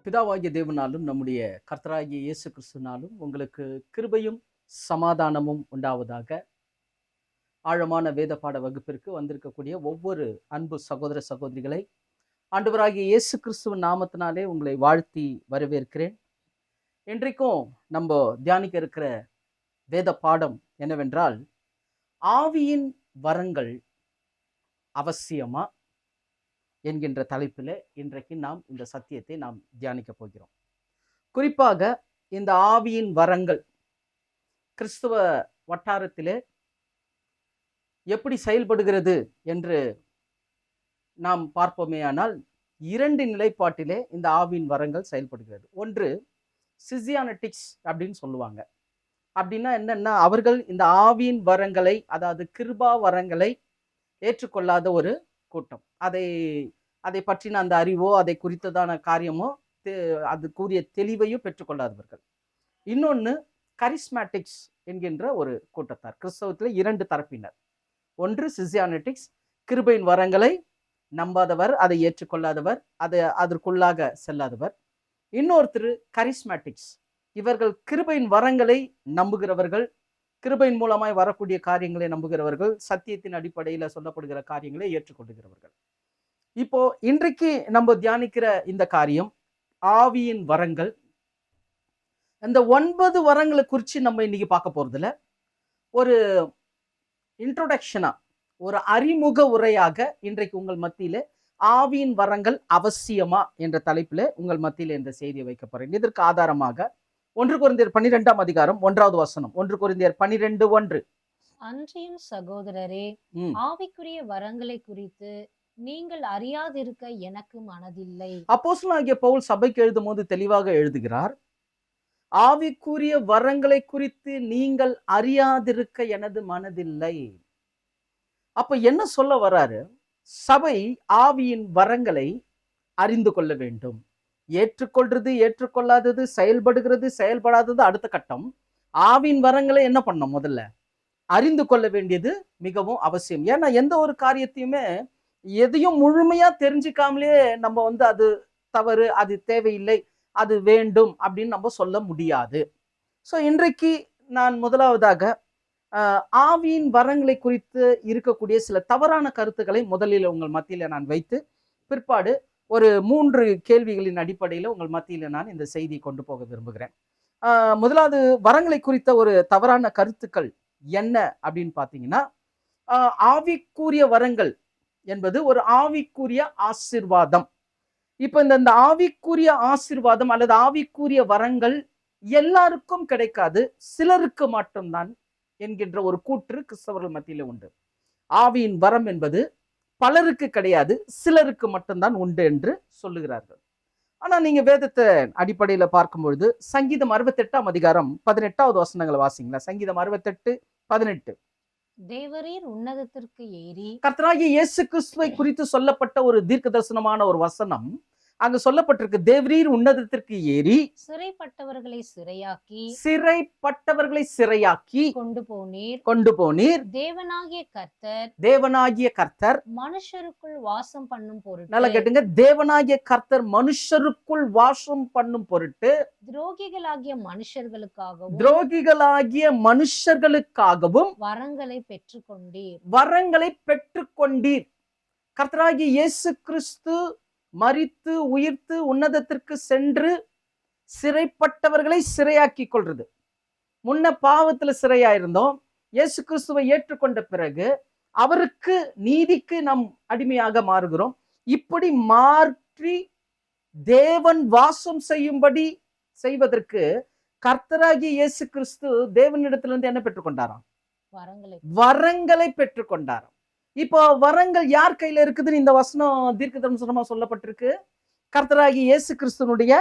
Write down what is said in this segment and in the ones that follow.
பிதாவாகிய தேவனாலும் நம்முடைய கர்த்தராகிய இயேசு கிறிஸ்துனாலும் உங்களுக்கு கிருபையும் சமாதானமும் உண்டாவதாக. ஆழமான வேத பாட வகுப்பிற்கு வந்திருக்கக்கூடிய ஒவ்வொரு அன்பு சகோதர சகோதரிகளை ஆண்டவராகிய இயேசு கிறிஸ்துவின் நாமத்தினாலே உங்களை வாழ்த்தி வரவேற்கிறேன். இன்றைக்கும் நம்ம தியானிக்க இருக்கிற வேத பாடம் என்னவென்றால், ஆவியின் வரங்கள் அவசியமா என்கின்ற தலைப்பில் இன்றைக்கு நாம் இந்த சத்தியத்தை நாம் தியானிக்க போகிறோம். குறிப்பாக இந்த ஆவியின் வரங்கள் கிறிஸ்துவ வட்டாரத்திலே எப்படி செயல்படுகிறது என்று நாம் பார்ப்போமேயானால், இரண்டு நிலைப்பாட்டிலே இந்த ஆவியின் வரங்கள் செயல்படுகிறது. ஒன்று சிசியானட்டிக்ஸ் அப்படின்னு சொல்லுவாங்க. அப்படின்னா என்னன்னா, அவர்கள் இந்த ஆவியின் வரங்களை, அதாவது கிருபா வரங்களை ஏற்றுக்கொள்ளாத ஒரு கூட்டம். அதை பற்றின அந்த அறிவோ அதை குறித்ததான காரியமோ அது கூறிய தெளிவையோ பெற்றுக்கொள்ளாதவர்கள். இன்னொன்று கரிஸ்மேட்டிக்ஸ் என்கின்ற ஒரு கூட்டத்தார். கிறிஸ்தவத்தில் இரண்டு தரப்பினர். ஒன்று சிசியானட்டிக்ஸ், கிருபையின் வரங்களை நம்பாதவர், அதை ஏற்றுக்கொள்ளாதவர், அதற்குள்ளாக செல்லாதவர். இன்னொருத்தர் கரிஸ்மேட்டிக்ஸ். இவர்கள் கிருபையின் வரங்களை நம்புகிறவர்கள், கிருபையின் மூலமாய் வரக்கூடிய காரியங்களை நம்புகிறவர்கள், சத்தியத்தின் அடிப்படையில் சொல்லப்படுகிற காரியங்களை ஏற்றுக்கொள்ளுகிறவர்கள். இப்போ இன்றைக்கு நம்ம தியானிக்கிற இந்த காரியம் ஆவியின் வரங்கள். இந்த 9 வரங்களை குறித்து நம்ம இன்னைக்கு பார்க்க போறதுல ஒரு இன்ட்ரோடக்ஷனா, ஒரு அறிமுக உரையாக இன்றைக்கு உங்கள் மத்தியில ஆவியின் வரங்கள் அவசியமா என்ற தலைப்பில் உங்கள் மத்தியில் இந்த செய்தியை வைக்க போறேன். இதற்கு ஆதாரமாக 1 கொரிந்தியர் 12ஆம் அதிகாரம் 1வது வசனம். 1 கொரிந்தியர் 12:1. அன்றியும் சகோதரரே, ஆவிக்குரிய வரங்களை குறித்து நீங்கள் அறியாதிருக்க எனக்கு மனதில்லை. அப்போஸ்தலனாகிய பவுல் சபைக்கு எழுதும் போது தெளிவாக எழுதுகிறார், ஆவிக்குரிய வரங்களை குறித்து நீங்கள் அறியாதிருக்க எனது மனதில்லை. அப்ப என்ன சொல்ல வர்றாரு? சபை ஆவியின் வரங்களை அறிந்து கொள்ள வேண்டும். ஏற்றுக்கொள்றது, ஏற்றுக்கொள்ளாதது, செயல்படுகிறது, செயல்படாதது அடுத்த கட்டம். ஆவியின் வரங்களை என்ன பண்ணணும்? முதல்ல அறிந்து கொள்ள வேண்டியது மிகவும் அவசியம். ஏன்னா எந்த ஒரு காரியத்தையுமே எதையும் முழுமையா தெரிஞ்சுக்காமலே நம்ம அது தவறு, அது தேவையில்லை, அது வேண்டும் அப்படின்னு நம்ம சொல்ல முடியாது. ஸோ இன்றைக்கு நான் முதலாவதாக ஆவியின் வரங்களை குறித்து இருக்கக்கூடிய சில தவறான கருத்துக்களை முதலில் உங்கள் மத்தியில் நான் வைத்து, பிற்பாடு ஒரு 3 கேள்விகளின் அடிப்படையில் உங்கள் மத்தியில் நான் இந்த செய்தியை கொண்டு போக விரும்புகிறேன். முதலாவது வரங்களை குறித்த ஒரு தவறான கருத்துக்கள் என்ன அப்படின்னு பார்த்தீங்கன்னா, ஆவிக்குரிய வரங்கள் என்பது ஒரு ஆவிக்குரிய ஆசீர்வாதம். இப்ப இந்த ஆவிக்குரிய ஆசீர்வாதம் அல்லது ஆவிக்குரிய வரங்கள் எல்லாருக்கும் கிடைக்காது, சிலருக்கு மட்டும்தான் என்கின்ற ஒரு கூற்று கிறிஸ்தவர்கள் மத்தியில உண்டு. ஆவியின் வரம் என்பது பலருக்கு கிடையாது, சிலருக்கு மட்டும்தான் உண்டு என்று சொல்லுகிறார்கள். ஆனா நீங்க வேதத்தை அடிப்படையில பார்க்கும்பொழுது சங்கீதம் 68ஆம் அதிகாரம் 18வது வசனங்களை வாசிங்களா. சங்கீதம் 68:18. தேவரீர் உன்னதத்திற்கு ஏறி. கர்த்தராகிய இயேசு கிறிஸ்துவை குறித்து சொல்லப்பட்ட ஒரு தீர்க்க தரிசனமான ஒரு வசனம் அங்க சொல்லப்பட்டிருக்கு. தேவரீர் உன்னதத்திற்கு ஏறி சிறைப்பட்டவர்களை சிறையாக்கி கொண்டு போனீர். தேவனாகிய கர்த்தர் மனுஷருக்குள் வாசம் பண்ணும் பொருட்டு. நல்லா கேட்டுங்க. தேவனாகிய கர்த்தர் மனுஷருக்குள் வாசம் பண்ணும் பொருட்டு துரோகிகளாகிய மனுஷர்களுக்காகவும் வரங்களை பெற்றுக்கொண்டீர். கர்த்தராகிய இயேசு கிறிஸ்து மரித்து உயிர்த்து உன்னதத்திற்கு சென்று சிறைப்பட்டவர்களை சிறையாக்கி கொள்றது. முன்ன பாவத்துல சிறையாயிருந்தோம், இயேசு கிறிஸ்துவை ஏற்றுக்கொண்ட பிறகு அவருக்கு நீதிக்கு நாம் அடிமையாக மாறுகிறோம். இப்படி மாற்றி தேவன் வாசம் செய்யும்படி செய்வதற்கு கர்த்தராகிய இயேசு கிறிஸ்து தேவனிடத்திலிருந்து என்ன பெற்றுக்கொண்டாராம்? வரங்களை பெற்றுக்கொண்டாராம். இப்போ வரங்கள் யார் கையில இருக்குதுன்னு இந்த வசனம் தீர்க்க தரிசனமா சொல்லப்பட்டிருக்கு. கர்த்தராகிய இயேசு கிறிஸ்துனுடைய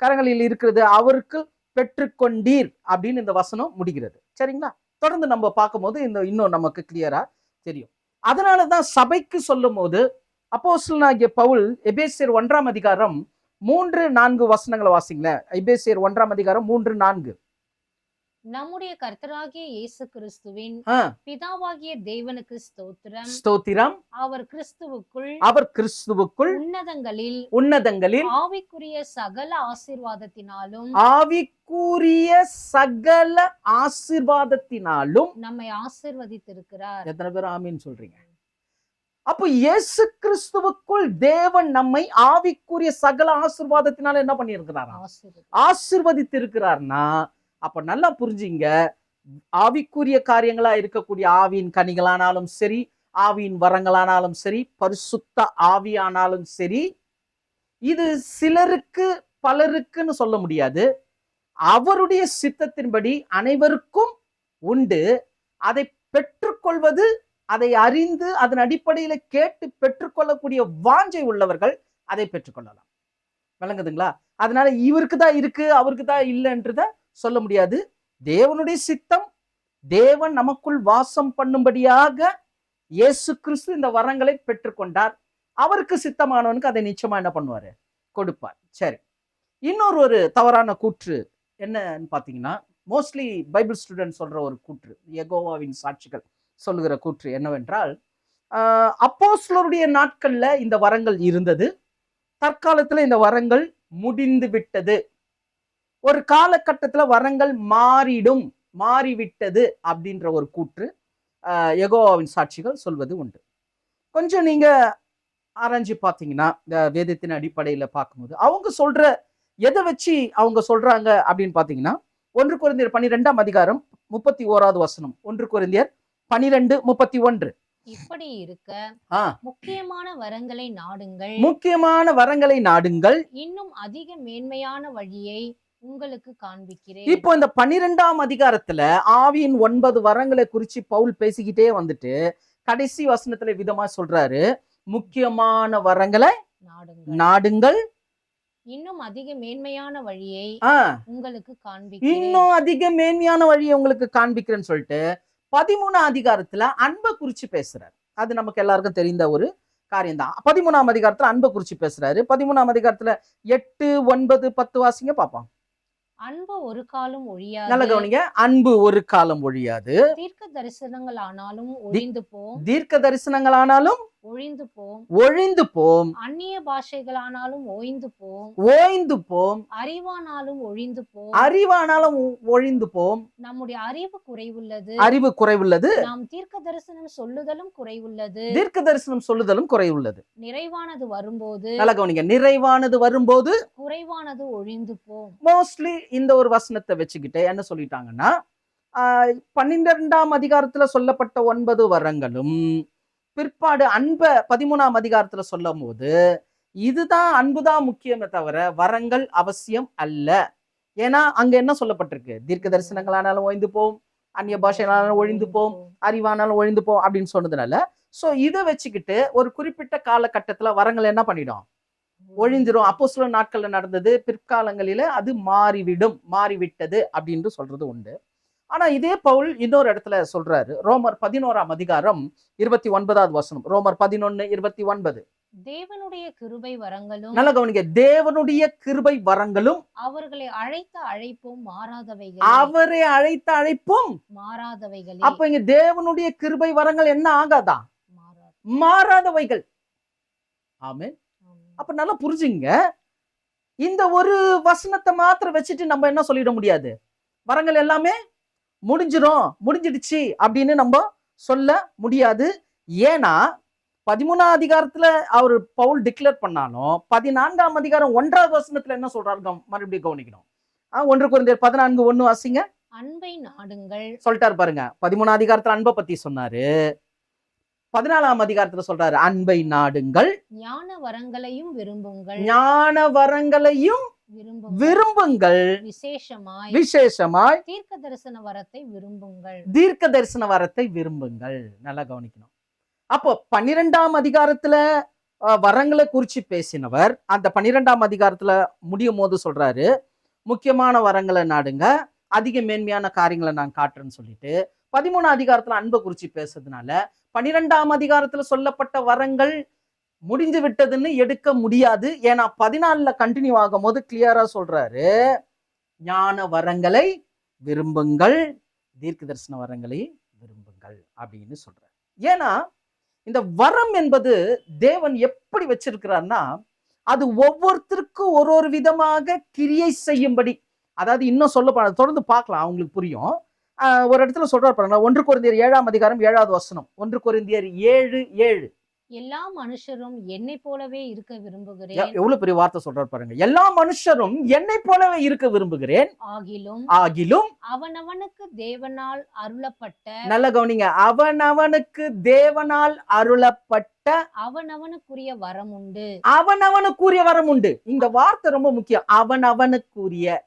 கரங்களில் இருக்கிறது. அவருக்கு பெற்றுக்கொண்டீர் அப்படின்னு இந்த வசனம் முடிகிறது. சரிங்களா? தொடர்ந்து நம்ம பார்க்கும்போது இன்னும் நமக்கு கிளியரா தெரியும். அதனாலதான் சபைக்கு சொல்லும் போது அப்போஸ்தலனாகிய பவுல் எபேசியர் 1ஆம் அதிகாரம் 3-4 வசனங்களை வாசிங்களேன். எபேசியர் 1ஆம் அதிகாரம் 3-4. நம்முடைய கர்த்தராகிய இயேசு கிறிஸ்துவின் ஆ, பிதாவாகிய தேவனுக்கு ஸ்தோத்திரம். ஸ்தோத்திரம். அவர் கிறிஸ்துவுக்குள் அவர் கிறிஸ்துவுக்குள் உன்னதங்களில் உன்னதங்களில் ஆவிக்குரிய சகல ஆசீர்வாதத்தினாலும் ஆவிக்குரிய சகல ஆசீர்வாதத்தினாலும் நம்மை ஆசீர்வதித்திருக்கிறார். எத்தனை பேர் ஆமீன் சொல்றீங்க? அப்போ இயேசு கிறிஸ்துவுக்குள் தேவன் நம்மை ஆவிக்குரிய சகல ஆசீர்வாதத்தினால என்ன பண்ணியிருக்கிறாரா? ஆசீர்வதித்திருக்கிறார்னா அப்ப நல்லா புரிஞ்சுங்க, ஆவிக்குரிய காரியங்களா இருக்கக்கூடிய ஆவியின் கனிகளானாலும் சரி, ஆவியின் வரங்களானாலும் சரி, பரிசுத்த ஆவியானாலும் சரி, இது சிலருக்கு பலருக்குன்னு சொல்ல முடியாது. அவருடைய சித்தத்தின்படி அனைவருக்கும் உண்டு. அதை பெற்றுக்கொள்வது, அதை அறிந்து அதன் அடிப்படையில கேட்டு பெற்றுக்கொள்ளக்கூடிய வாஞ்சை உள்ளவர்கள் அதை பெற்றுக்கொள்ளலாம். விளங்குதுங்களா? அதனால இவருக்கு தான் இருக்கு அவருக்கு தான் இல்லைன்றத சொல்ல முடியாது. தேவனுடைய சித்தம், தேவன் நமக்குள் வாசம் பண்ணும்படியாக இயேசு கிறிஸ்து இந்த வரங்களை பெற்றுக்கொண்டார். அவருக்கு சித்தமானவனுக்கு அதை நிச்சயமா என்ன பண்ணுவாரு? கொடுப்பார். சரி, இன்னொரு தவறான கூற்று என்னன்னு பாத்தீங்கன்னா, மோஸ்ட்லி பைபிள் ஸ்டூடெண்ட் சொல்ற ஒரு கூற்று, யெகோவாவின் சாட்சிகள் சொல்லுகிற கூற்று என்னவென்றால், அப்போஸ்தலருடைய நாட்கள்ல இந்த வரங்கள் இருந்தது, தற்காலத்துல இந்த வரங்கள் முடிந்து விட்டது, ஒரு காலகட்டத்துல வரங்கள் மாறிவிட்டது அப்படின்ற ஒரு கூற்று யெகோவாவின் சாட்சிகள் சொல்வது உண்டு. கொஞ்சம் நீங்க ஆராய்ச்சி பார்த்தீங்கன்னா, இந்த வேதத்தின் அடிப்படையில பார்க்கும்போது அவங்க சொல்ற எதை வச்சு அவங்க சொல்றாங்க அப்படின்னு பாத்தீங்கன்னா, 1 கொரிந்தியர் 12ஆம் அதிகாரம் 31வது வசனம். 1 கொரிந்தியர் 12:31. இப்படி இருக்க முக்கியமான வரங்களை நாடுங்கள், முக்கியமான வரங்களை நாடுங்கள், இன்னும் அதிக மேன்மையான வழியை உங்களுக்கு காண்பிக்கிறேன். இப்போ இந்த 12ஆம் அதிகாரத்துல ஆவியின் 9 வரங்களை குறிச்சு பவுல் பேசிக்கிட்டே வந்துட்டு கடைசி வசனத்துல விதமா சொல்றாரு, முக்கியமான வரங்களை நாடுங்கள், இன்னும் அதிக மேன்மையான வழியை உங்களுக்கு காண்பிக்கிறேன். இன்னும் அதிக மேன்மையான வழியை உங்களுக்கு காண்பிக்கிறேன்னு சொல்லிட்டு 13ஆம் அதிகாரத்துல அன்பை குறிச்சு பேசுறாரு. அது நமக்கு எல்லாருக்கும் தெரிந்த ஒரு காரியம் தான். 13ஆம் அதிகாரத்துல அன்பை குறிச்சு பேசுறாரு. 13ஆம் அதிகாரத்துல 8, 9, 10 வாசிங்க பாப்போம். அன்பு ஒரு காலம் ஒழியாது. நல்ல கவனிங்க, அன்பு ஒரு காலம் ஒழியாது. தீர்க்க தரிசனங்கள் ஆனாலும் ஒழிந்து போம். தீர்க்க தரிசனங்கள் ஆனாலும் ஒழிந்து போம். அந்நிய பாஷைகள் ஆனாலும் ஓய்ந்து போம். அறிவானாலும் ஒழிந்து போம். நம்முடைய அறிவு குறைவுள்ளது. நாம் தீர்க்க தரிசனம் சொல்லுதலும் குறைவுள்ளது. நிறைவானது வரும்போது, நல்ல கவனிங்க, நிறைவானது வரும்போது குறைவானது ஒழிந்து போம். மோஸ்ட்லி இந்த ஒரு வசனத்தை வச்சுக்கிட்டு என்ன சொல்லிட்டாங்கன்னா, 12ஆம் அதிகாரத்துல சொல்லப்பட்ட 9 வரங்களும் பிற்பாடு அன்ப 13ஆம் அதிகாரத்துல சொல்லும் போது இதுதான் அன்புதான் முக்கியமே தவிர வரங்கள் அவசியம் அல்ல. ஏன்னா அங்க என்ன சொல்லப்பட்டிருக்கு? தீர்க்க தரிசனங்களானாலும் ஒழிந்து போம், அந்நிய பாஷைகளானாலும் ஒழிந்து போம், அறிவானாலும் ஒழிந்து போம் அப்படின்னு சொன்னதுனால, சோ இதை வச்சுக்கிட்டு ஒரு குறிப்பிட்ட காலகட்டத்துல வரங்கள் என்ன பண்ணிடும்? ஒழிஞ்சிரும். அப்போஸ்தலர் நாட்கள்ல நடந்தது, பிற்காலங்களில அது மாறிவிட்டது அப்படின்னு சொல்றது உண்டு. ஆனா இதே பவுல் இன்னொரு இடத்துல சொல்றாரு, ரோமர் 11ஆம் அதிகாரம் 29வது வசனம். ரோமர் 11:29. தேவனுடைய கிருபை வரங்களும், நல்ல கவனிங்க, தேவனுடைய கிருபை வரங்களும் அவர்களை அழைத்த அழைப்பும் மாறாதவைகள். அப்ப இங்க தேவனுடைய கிருபை வரங்கள் என்ன ஆகாதா? மாறாதவைகள். ஆமென். அப்ப நல்லா புரிஞ்சுங்க, இந்த ஒரு வசனத்தை மாத்திரம் வச்சுட்டு நம்ம என்ன சொல்லிட முடியாது? வரங்கள் எல்லாமே முடிஞ்சிடுச்சு அப்படின்னு நம்ம சொல்ல முடியாது. ஏன்னா 13ஆம் அதிகாரத்துல அவர் பவுல் டிக்ளேர் பண்ணாலும் 14ஆம் அதிகாரம் 1வது வசனத்துல என்ன சொல்றாரு மறுபடியும் கவனிக்கணும். 1 கொரிந்தியர் 14:1 வாசிங்க. அன்பை நாடுங்கள் சொல்லிட்டாரு பாருங்க. 13ஆம் அதிகாரத்துல அன்பை பத்தி சொன்னாரு, 14ஆம் அதிகாரத்துல சொல்றாரு அன்பை நாடுங்கள், ஞான வரங்களையும் விரும்புங்கள், விசேஷமாய் தீர்க்க தரிசன வரத்தை விரும்புங்கள். நல்லா கவனிக்கணும். அப்போ 12ஆம் அதிகாரத்துல வரங்களை குறிச்சு பேசினவர் அந்த 12ஆம் அதிகாரத்துல முடியும் போது சொல்றாரு, முக்கியமான வரங்களை நாடுங்க, அதிக மேன்மையான காரியங்களை நான் காட்டுறேன்னு சொல்லிட்டு 13ஆம் அதிகாரத்துல அன்பை குறிச்சு பேசுறதுனால 12ஆம் அதிகாரத்துல சொல்லப்பட்ட வரங்கள் முடிஞ்சு விட்டதுன்னு எடுக்க முடியாது. ஏன்னா 14ல கண்டினியூ ஆகும் போது கிளியரா சொல்றாரு, ஞான வரங்களை விரும்புங்கள், தீர்க்க தரிசன வரங்களை விரும்புங்கள் அப்படின்னு சொல்றார். ஏன்னா இந்த வரம் என்பது தேவன் எப்படி வச்சிருக்கிறார்னா, அது ஒவ்வொருத்தருக்கும் ஒரு ஒரு விதமாக கிரியை செய்யும்படி, அதாவது இன்னும் சொல்ல தொடர்ந்து பார்க்கலாம், அவங்களுக்கு புரியும். ஒரு இடத்துல சொல்றாரு பாருங்க, 1 கொரிந்தியர் 7ஆம் அதிகாரம் 7வது வசனம். 1 கொரிந்தியர் 7:7. எல்லா மனுஷரும் என்னை போலவே இருக்க விரும்புகிறேன். எவ்வளவு பெரிய வார்த்தை சொல்றாரு பாருங்க. எல்லா மனுஷரும் என்னை போலவே இருக்க விரும்புகிறேன், ஆகிலும் அவனவனுக்கு தேவனால் அருளப்பட்ட, நல்ல கவனிங்க, அவனவனுக்கு தேவனால் அருளப்பட்ட அவனவனுக்குரிய வரம் உண்டு. அவனவனுக்குரிய வரம் உண்டு. இந்த வார்த்தை ரொம்ப முக்கியம். அவனவனுக்குரிய,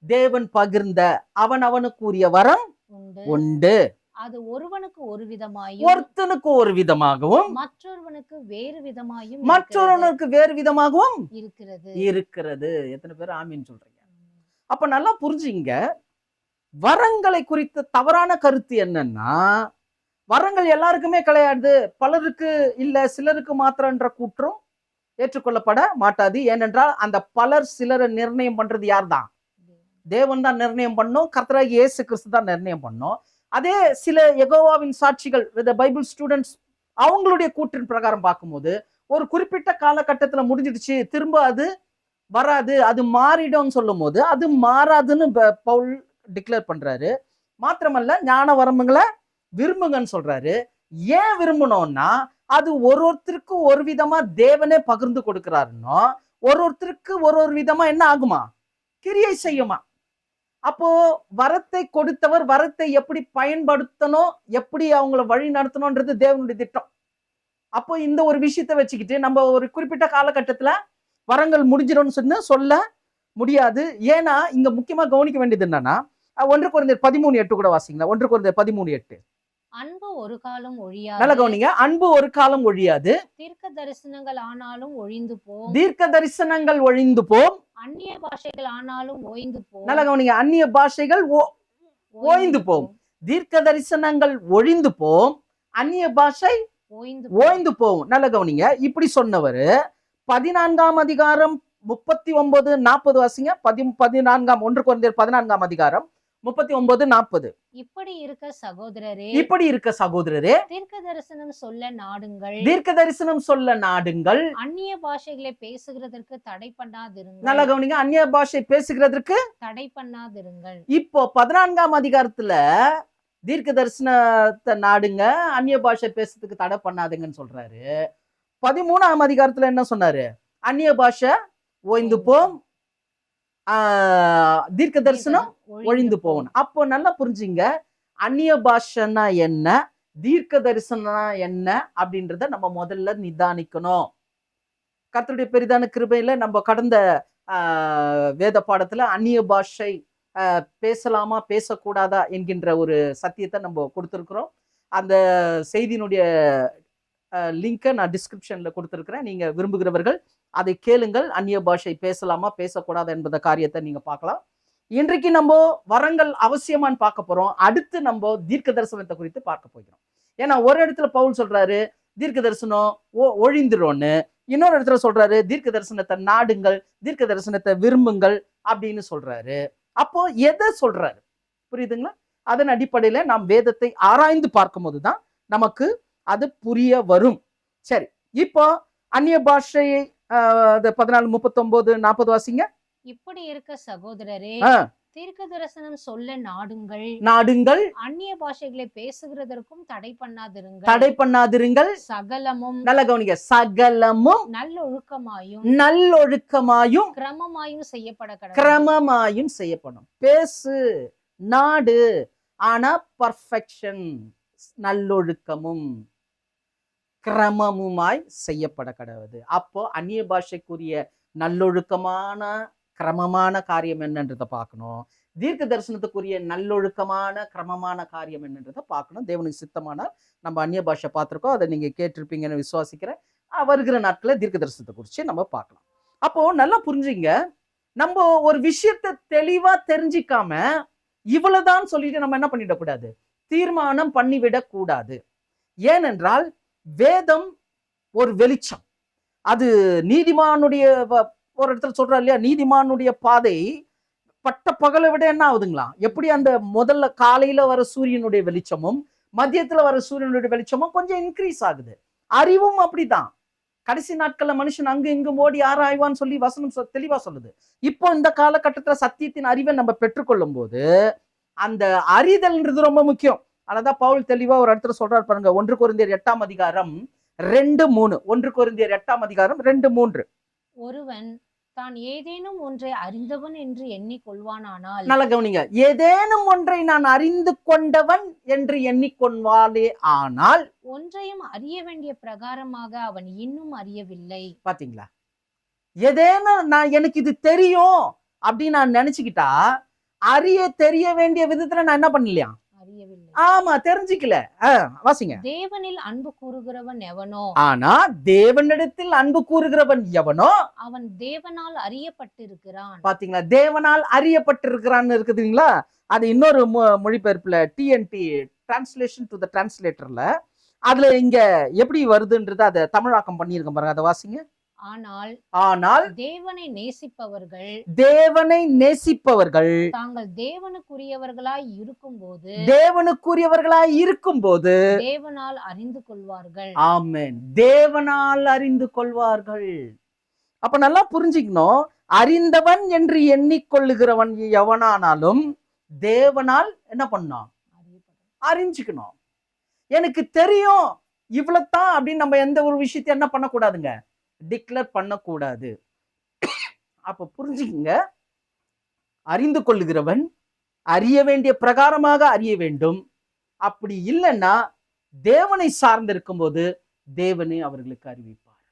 தேவன் பகிர்ந்த அவனவனுக்குரிய வரம் உண்டு. அது ஒருவனுக்கு ஒரு விதமாயும், ஒருத்தனுக்கு ஒரு விதமாகவும், மற்றொருவனுக்கு வேறு விதமாயும், மற்றொருவனுக்கு வேறு விதமாகவும் இருக்கிறது. எத்தனை பேர் ஆமீன் சொல்றீங்க? அப்ப நல்லா புரிஞ்சுங்க, வரங்களை குறித்த தவறான கருத்து என்னன்னா, வரங்கள் எல்லாருக்குமே கிடையாது, பலருக்கு இல்ல, சிலருக்கு மாத்திரன்ற கூற்றும் ஏற்றுக்கொள்ளப்பட மாட்டாது. ஏனென்றால் அந்த பலர் சிலரை நிர்ணயம் பண்றது யார் தான்? தேவன் தான் நிர்ணயம் பண்ணோம், கர்த்தராகிய இயேசு கிறிஸ்து தான் நிர்ணயம் பண்ணோம். அதே சில யெகோவாவின் சாட்சிகள், பைபிள் ஸ்டூடெண்ட்ஸ், அவங்களுடைய கூற்றின் பிரகாரம் பார்க்கும்போது ஒரு குறிப்பிட்ட காலகட்டத்தில் முடிஞ்சிடுச்சு, திரும்ப அது வராது, அது மாறிடும் சொல்லும் போது அது மாறாதுன்னு பவுல் டிக்ளேர் பண்றாரு. மாத்திரமல்ல, ஞான வரம்புகளை விரும்புங்கன்னு சொல்றாரு. ஏன் விரும்பணும்னா, அது ஒருத்தருக்கு ஒரு விதமா தேவனே பகிர்ந்து கொடுக்கிறாருன்னோ, ஒருத்தருக்கு ஒரு விதமா என்ன ஆகுமா? கிரியை செய்யுமா? அப்போ வரத்தை கொடுத்தவர் வரத்தை எப்படி பயன்படுத்தணும், எப்படி அவங்கள வழி நடத்தணும்ன்றது தேவனுடைய திட்டம். அப்போ இந்த ஒரு விஷயத்தை வச்சுக்கிட்டு நம்ம ஒரு குறிப்பிட்ட காலகட்டத்துல வரங்கள் முடிஞ்சிடும்னு சொல்ல முடியாது. ஏன்னா இங்க முக்கியமா கவனிக்க வேண்டியது என்னன்னா, 1 கொரிந்தியர் 13:8 கூட வாசிங்களா? 1 கொரிந்தியர் 13:8. அன்பு ஒரு காலம் ஒழியாது. நல்ல கவனிங்க, அன்பு ஒரு காலம் ஒழியாது. தீர்க்க தரிசனங்கள் ஆனாலும் ஒழிந்து போம். தீர்க்க தரிசனங்கள் ஒழிந்து போம். அந்நிய பாஷைகள் ஆனாலும் ஓய்ந்து போம். நல்ல கவனிங்க, அந்நிய பாஷைகள் ஓய்ந்து போம். தீர்க்க தரிசனங்கள் ஒழிந்து போம், அந்நிய பாஷை ஓய்ந்து போகும். நல்ல கவனிங்க, இப்படி சொன்னவர் 14ஆம் அதிகாரம் 39-40 வாசிங்க. 1 கொரிந்தியர் 14ஆம் அதிகாரம் 39-40. இப்படி இருக்க சகோதரரே, தீர்க்க தரிசனம் சொல்ல நாடுங்கள். தீர்க்க தரிசனம் சொல்ல நாடுங்கள். அந்நிய பாஷைகளை பேசுகிறதற்கு தடை பண்ணாதிருங்கள். நல்ல கவனிங்க, அந்நிய பாஷை பேசுகிறதற்கு தடை பண்ணாதிருங்கள். இப்போ 14ஆம் அதிகாரத்துல தீர்க்க தரிசனத்தை நாடுங்க, அந்நிய பாஷை பேசுறதுக்கு தடை பண்ணாதுங்கன்னு சொல்றாரு. 13ஆம் அதிகாரத்துல என்ன சொன்னாரு? அந்நிய பாஷை ஓய்ந்து போம், தீர்க்க தரிசனம் ஒழிந்து போகணும். அப்போ நல்லா புரிஞ்சுங்க, அந்நிய பாஷைன்னா என்ன, தீர்க்க தரிசனம்னா என்ன அப்படின்றத நம்ம முதல்ல நிதானிக்கணும். கர்த்தருடைய பெரிதான கிருபையில நம்ம கடந்த வேத பாடத்துல அந்நிய பாஷை பேசலாமா பேசக்கூடாதா என்கின்ற ஒரு சத்தியத்தை நம்ம கொடுத்துருக்குறோம். அந்த செய்தியினுடைய லிங்கை நான் டிஸ்கிரிப்ஷன்ல கொடுத்துருக்கிறேன். நீங்க விரும்புகிறவர்கள் அதை கேளுங்கள். அந்நிய பாஷை பேசலாமா பேசக்கூடாது என்பத காரியத்தை நீங்க பார்க்கலாம். இன்றைக்கு நம்ம வரங்கள் அவசியமான்னு பார்க்க போறோம். அடுத்து நம்ம தீர்க்க தரிசனத்தை குறித்து பார்க்க போகிறோம். ஏன்னா ஒரு இடத்துல பவுல் சொல்றாரு தீர்க்க தரிசனம் ஒழிந்துரும்னு, இன்னொரு இடத்துல சொல்றாரு தீர்க்க தரிசனத்தை நாடுங்கள், தீர்க்க தரிசனத்தை விரும்புங்கள் அப்படின்னு சொல்றாரு. அப்போ எதை சொல்றாரு புரியுதுங்களா? அதன் அடிப்படையில நாம் வேதத்தை ஆராய்ந்து பார்க்கும் போதுதான் நமக்கு அது புரிய வரும். சரி, இப்போ அந்நிய பாஷையை 14:39-40 வாசிங்க. இப்படி இருக்க சகோதரரே, தீர்க்க தரிசனம் சொல்ல நாடுங்கள், அந்நிய பாஷைகளை பேசுகிறதற்கும் தடை பண்ணாதிருங்கள். சகலமும், நல்ல கவனிங்க, சகலமும் நல்லொழுக்கமாயும் கிரமமாயும் செய்யப்படும். பேசு, நாடு, ஆனா பர்ஃபெக்ஷன், நல்லொழுக்கமும் கிரமமுமாய் செய்யப்பட கடவுது. அப்போ அந்நிய பாஷைக்குரிய நல்லொழுக்கமான கிரமமான காரியம் என்னன்றதை பார்க்கணும். தீர்க்க தரிசனத்துக்குரிய நல்லொழுக்கமான கிரமமான காரியம் என்னன்றதை பார்க்கணும். தேவனுக்கு சித்தமானால் நம்ம அந்நிய பாஷை பார்த்துருக்கோம், அதை நீங்க கேட்டிருப்பீங்கன்னு விசுவாசிக்கிறேன். வருகிற நாட்களில் தீர்க்க தரிசனத்தை குறித்து நம்ம பார்க்கலாம். அப்போ நல்லா புரிஞ்சுங்க, நம்ம ஒரு விஷயத்தை தெளிவா தெரிஞ்சிக்காம இவ்வளவுதான் சொல்லிட்டு நம்ம என்ன பண்ணிடக்கூடாது, தீர்மானம் பண்ணிவிடக் கூடாது. ஏனென்றால் வேதம் ஒரு வெளிச்சம். அது நீதிமானுடைய, ஒரு இடத்துல சொல்றா இல்லையா, நீதிமானுடைய பாதை பட்ட பகலை விட என்ன ஆகுதுங்களா? எப்படி அந்த முதல்ல காலையில வர சூரியனுடைய வெளிச்சமும் மதியத்துல வர சூரியனுடைய வெளிச்சமும் கொஞ்சம் இன்க்ரீஸ் ஆகுது. அறிவும் அப்படிதான். கடைசி நாட்கள்ல மனுஷன் அங்கு இங்கும் ஓடி ஆராய்வான்னு சொல்லி வசனம் தெளிவா சொல்லுது. இப்போ இந்த காலகட்டத்துல சத்தியத்தின் அறிவை நம்ம பெற்றுக்கொள்ளும் போது அந்த அறிதல்ன்றது ரொம்ப முக்கியம். அதனாலதான் பவுல் தெளிவா ஒரு இடத்துல சொல்றாரு பாருங்க, 1 கொரிந்தியர் 8ஆம் அதிகாரம் 2:3. 1 கொரிந்தியர் 8ஆம் அதிகாரம் 2:3. ஒருவன் தான் ஏதேனும் ஒன்றை அறிந்தவன் என்று எண்ணிக்கொள்வானானால், நல்லா கவனிங்க, ஏதேனும் ஒன்றை நான் அறிந்து கொண்டவன் என்று எண்ணிக்கொள்வானே ஆனால், ஒன்றையும் அறிய வேண்டிய பிரகாரமாக அவன் இன்னும் அறியவில்லை. பாத்தீங்களா? ஏதேனும் எனக்கு இது தெரியும் அப்படின்னு நான் நினைச்சுக்கிட்டா தெரிய வேண்டிய விதத்துல நான் என்ன பண்ணலையா? அறியவில்லை. ஆமா, தெரிஞ்சுக்கல. வாசிங்க. தேவனில் அன்பு கூறுகிறவன் எவனோ, ஆனா தேவனிடத்தில் அன்பு கூறுகிறவன் எவனோ அவன் தேவனால் அறியப்பட்டிருக்கிறான். பாத்தீங்களா? தேவனால் அறியப்பட்டிருக்கிறான்னு இருக்குதுங்களா? அது இன்னொரு மொழிபெயர்ப்புல டிஎன்டி டிரான்ஸ்லேஷன் டு த டிரான்ஸ்லேட்டர்ல அதுல இங்க எப்படி வருதுன்றது அதை தமிழாக்கம் பண்ணியிருக்க பாருங்க. அதை வாசிங்க. ஆனால் தேவனை நேசிப்பவர்கள் தாங்கள் தேவனுக்குரியவர்களாய் இருக்கும்போது தேவனால் அறிந்து கொள்வார்கள். ஆமென். தேவனால் அறிந்து கொள்வார்கள். அப்ப நல்லா புரிஞ்சுக்கணும், அறிந்தவன் என்று எண்ணிக்கொள்ளுகிறவன் எவனானாலும் தேவனால் என்ன பண்ணணும்? அறிஞ்சுக்கணும். எனக்கு தெரியும் இவ்வளவுதான் அப்படின்னு நம்ம எந்த ஒரு விஷயத்தை என்ன பண்ணக்கூடாதுங்க? டிக்ளேர் பண்ணக்கூடாது. அப்ப புரிஞ்சுக்குங்க, அறிந்து கொள்ளுகிறவன் அறிய வேண்டிய பிரகாரமாக அறிய வேண்டும். அப்படி இல்லைன்னா தேவனை சார்ந்து இருக்கும்போது தேவனே அவர்களுக்கு அறிவிப்பார்.